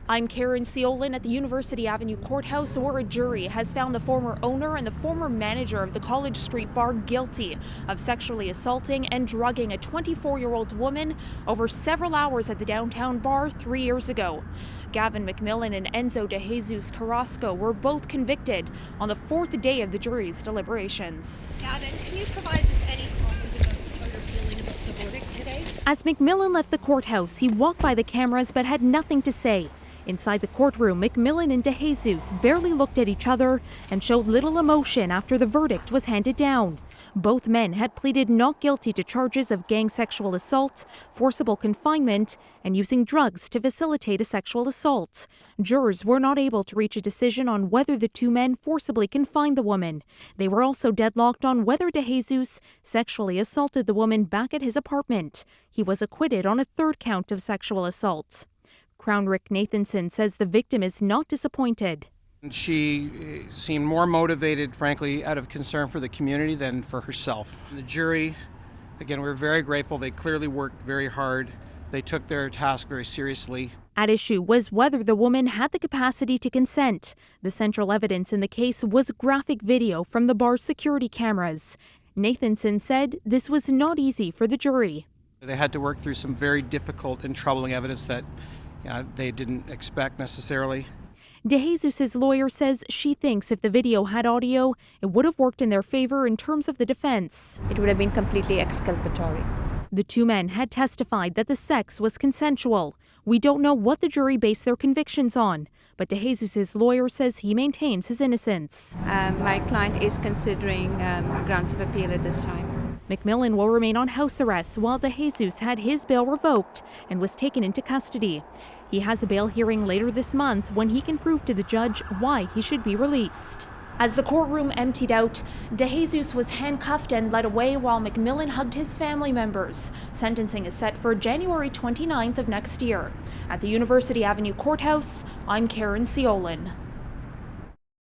I'm Karen Ciolin at the University Avenue Courthouse, where a jury has found the former owner and the former manager of the College Street bar guilty of sexually assaulting and drugging a 24-year-old woman over several hours at the downtown bar 3 years ago. Gavin McMillan and Enzo De Jesus Carrasco were both convicted on the fourth day of the jury's deliberations. Gavin, can you provide just any comment about how you're feeling about the verdict today? As McMillan left the courthouse, he walked by the cameras but had nothing to say. Inside the courtroom, McMillan and De Jesus barely looked at each other and showed little emotion after the verdict was handed down. Both men had pleaded not guilty to charges of gang sexual assault, forcible confinement, and using drugs to facilitate a sexual assault. Jurors were not able to reach a decision on whether the two men forcibly confined the woman. They were also deadlocked on whether De Jesus sexually assaulted the woman back at his apartment. He was acquitted on a third count of sexual assault. Crown Rick Nathanson says the victim is not disappointed. She seemed more motivated, frankly, out of concern for the community than for herself. The jury, again, we're very grateful. They clearly worked very hard. They took their task very seriously. At issue was whether the woman had the capacity to consent. The central evidence in the case was graphic video from the bar's security cameras. Nathanson said this was not easy for the jury. They had to work through some very difficult and troubling evidence that they didn't expect necessarily. De Jesus' lawyer says she thinks if the video had audio, it would have worked in their favor in terms of the defense. It would have been completely exculpatory. The two men had testified that the sex was consensual. We don't know what the jury based their convictions on, but De Jesus' lawyer says he maintains his innocence. My client is considering grounds of appeal at this time. McMillan will remain on house arrest while De Jesus had his bail revoked and was taken into custody. He has a bail hearing later this month when he can prove to the judge why he should be released. As the courtroom emptied out, De Jesus was handcuffed and led away while McMillan hugged his family members. Sentencing is set for January 29th of next year. At the University Avenue Courthouse, I'm Karen Ciolin.